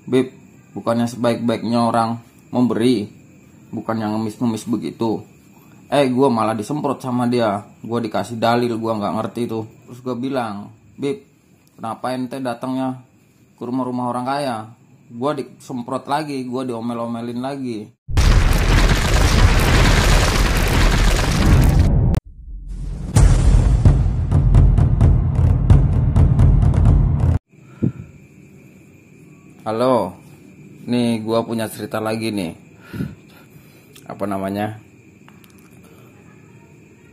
Beb, bukannya sebaik-baiknya orang memberi, bukan yang ngemis-ngemis begitu. Gue malah disemprot sama dia. Gue dikasih dalil, gue nggak ngerti tuh. Terus gue bilang, Beb, kenapa ente datangnya ke rumah-rumah orang kaya? Gue disemprot lagi, gue diomel-omelin lagi. Halo, nih gue punya cerita lagi nih. Apa namanya?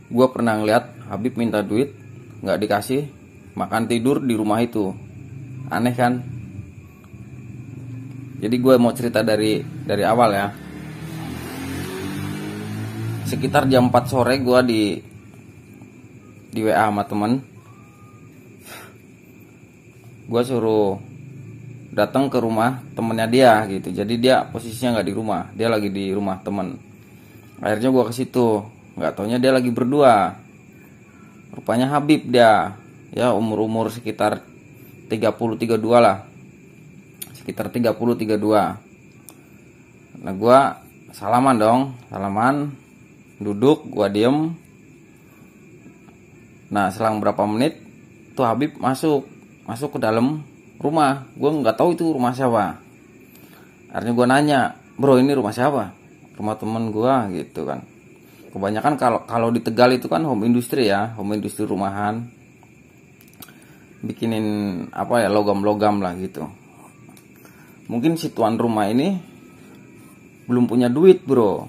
Gue pernah ngeliat Habib minta duit, nggak dikasih, makan tidur di rumah itu. Aneh kan? Jadi gue mau cerita dari awal ya. Sekitar jam 4 sore gue di WA sama temen. Gue suruh datang ke rumah temennya dia gitu. Jadi dia posisinya nggak di rumah, dia lagi di rumah temen. Akhirnya gue ke situ, nggak taunya dia lagi berdua. Rupanya Habib dia, ya umur sekitar 30-32 lah, sekitar 30-32. Nah gue salaman dong, duduk, gue diem. Nah selang berapa menit tuh Habib masuk ke dalam rumah. Gue nggak tahu itu rumah siapa. Akhirnya gue nanya, bro ini rumah siapa? Rumah temen gue gitu kan. Kebanyakan kalau di Tegal itu kan home industry ya, home industry rumahan, bikinin apa ya, logam-logam lah gitu. Mungkin si tuan rumah ini belum punya duit bro,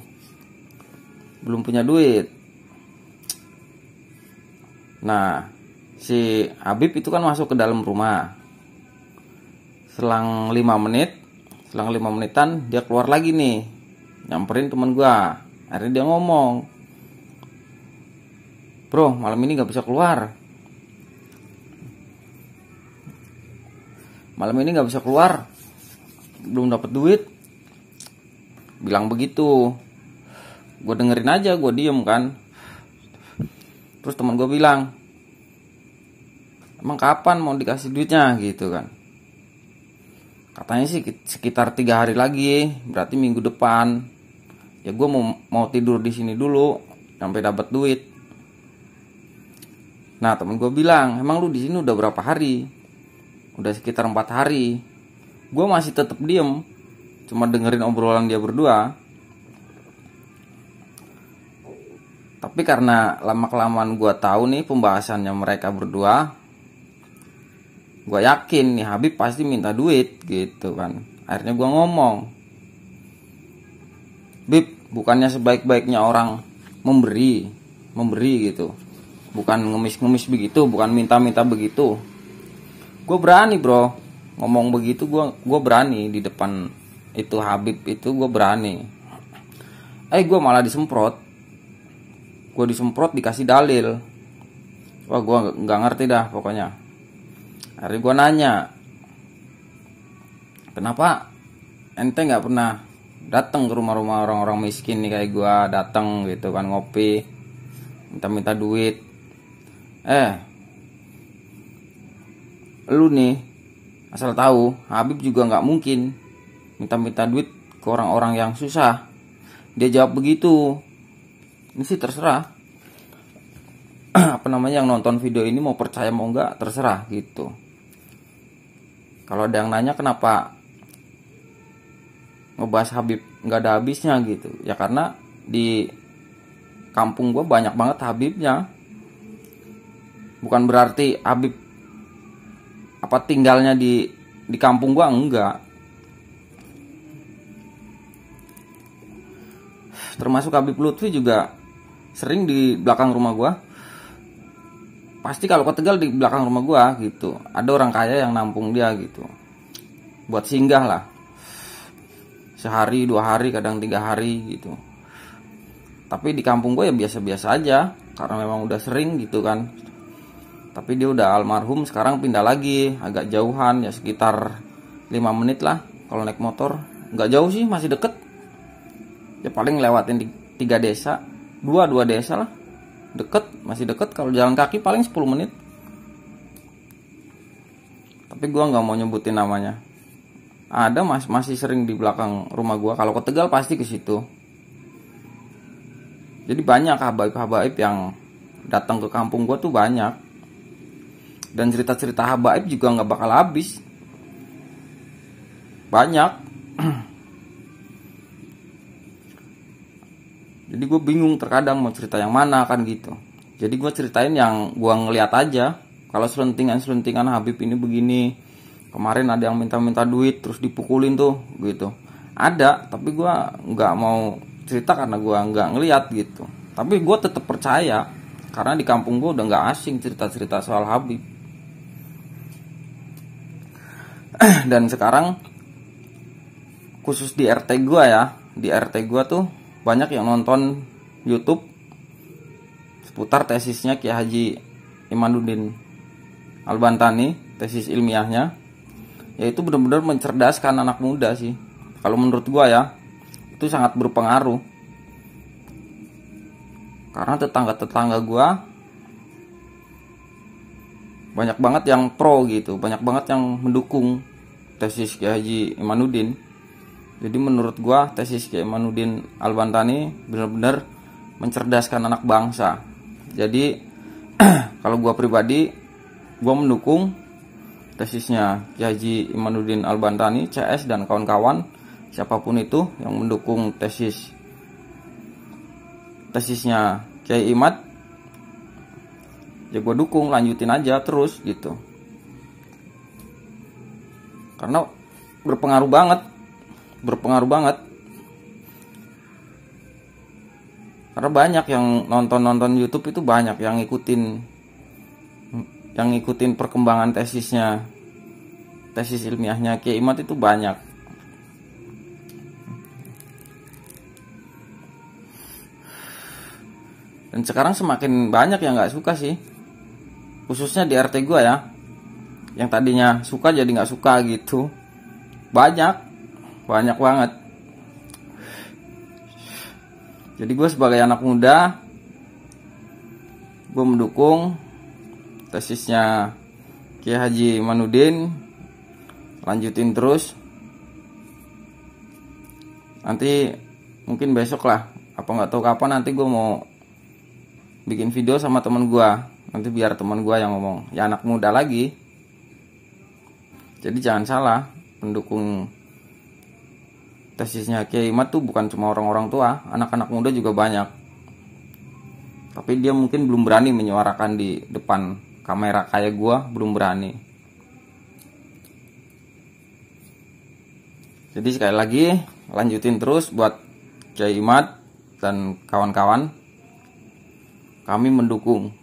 belum punya duit. Nah si Habib itu kan masuk ke dalam rumah. Selang 5 menitan dia keluar lagi nih, nyamperin temen gua. Akhirnya dia ngomong, bro malam ini gak bisa keluar, belum dapat duit. Bilang begitu. Gue dengerin aja, gue diem kan. Terus temen gue bilang, emang kapan mau dikasih duitnya gitu kan. Katanya sih sekitar 3 hari lagi, berarti minggu depan. Ya gue mau tidur di sini dulu sampai dapat duit. Nah temen gue bilang, emang lu di sini udah berapa hari? Udah sekitar 4 hari. Gue masih tetap diem, cuma dengerin obrolan dia berdua. Tapi karena lama-kelamaan gue tahu nih pembahasannya mereka berdua, gue yakin nih Habib pasti minta duit gitu kan. Akhirnya gue ngomong, Bib, bukannya sebaik-baiknya orang memberi gitu, bukan ngemis-ngemis begitu, bukan minta-minta begitu. Gue berani bro ngomong begitu, gue berani di depan itu Habib itu, gue berani. Gue malah disemprot, dikasih dalil. Wah gue nggak ngerti dah pokoknya. Hari gue nanya, kenapa ente nggak pernah datang ke rumah-rumah orang-orang miskin nih kayak gue datang gitu kan, ngopi, minta duit. Lu nih asal tahu, Habib juga nggak mungkin minta duit ke orang-orang yang susah. Dia jawab begitu. Ini sih terserah apa namanya, yang nonton video ini mau percaya mau nggak terserah gitu. Kalau ada yang nanya kenapa ngebahas Habib nggak ada habisnya gitu, ya karena di kampung gue banyak banget Habibnya. Bukan berarti Habib apa tinggalnya di kampung gue, enggak. Termasuk Habib Lutfi juga sering di belakang rumah gue. Pasti kalau ke Tegal di belakang rumah gua gitu, ada orang kaya yang nampung dia gitu, buat singgah lah, sehari 2 hari kadang 3 hari gitu. Tapi di kampung gua ya biasa-biasa aja, karena memang udah sering gitu kan. Tapi dia udah almarhum, sekarang pindah lagi agak jauhan ya, sekitar 5 menit lah kalau naik motor. Nggak jauh sih, masih deket ya, paling lewatin 3 desa, 2 desa lah. Masih deket. Kalau jalan kaki paling 10 menit. Tapi gue nggak mau nyebutin namanya. ada, masih sering di belakang rumah gua. Kalau ke Tegal pasti ke situ. Jadi banyak habaib-habaib yang datang ke kampung gua tuh banyak. Dan cerita-cerita habaib juga nggak bakal habis. Banyak. Jadi gue bingung terkadang mau cerita yang mana kan gitu. Jadi gue ceritain yang gue ngeliat aja. Kalau selentingan Habib ini begini, kemarin ada yang minta duit terus dipukulin tuh gitu. Ada, tapi gue nggak mau cerita karena gue nggak ngeliat gitu. Tapi gue tetap percaya karena di kampung gue udah nggak asing cerita-cerita soal Habib. Dan sekarang khusus di RT gue ya, di RT gue tuh banyak yang nonton YouTube seputar tesisnya Kiai Haji Imanuddin Al-Bantani, tesis ilmiahnya, yaitu benar-benar mencerdaskan anak muda sih. Kalau menurut gua ya, itu sangat berpengaruh. Karena tetangga-tetangga gua banyak banget yang pro gitu, banyak banget yang mendukung tesis Kiai Haji Imanuddin. Jadi menurut gua tesis Kiai Imanuddin Al-Bantani benar-benar mencerdaskan anak bangsa. Jadi kalau gua pribadi, gua mendukung tesisnya Kiai Haji Imanuddin Al-Bantani, CS dan kawan-kawan, siapapun itu yang mendukung tesisnya Kiai Imad, ya gua dukung, lanjutin aja terus gitu. Karena berpengaruh banget. Karena banyak yang nonton YouTube itu, banyak yang ngikutin perkembangan tesis ilmiahnya Kiai Imad itu banyak. Dan sekarang semakin banyak yang nggak suka sih, khususnya di RT gua ya, yang tadinya suka jadi nggak suka gitu. Banyak banget. Jadi gue sebagai anak muda, gue mendukung tesisnya Kiai Haji Imanuddin, lanjutin terus. Nanti mungkin besok lah, apa nggak tahu kapan, nanti gue mau bikin video sama teman gue. Nanti biar teman gue yang ngomong, ya anak muda lagi. Jadi jangan salah, pendukung tesisnya Kiai Imad tuh bukan cuma orang-orang tua, anak-anak muda juga banyak. Tapi dia mungkin belum berani menyuarakan di depan kamera kayak gua, belum berani. Jadi sekali lagi, lanjutin terus buat Kiai Imad dan kawan-kawan. Kami mendukung.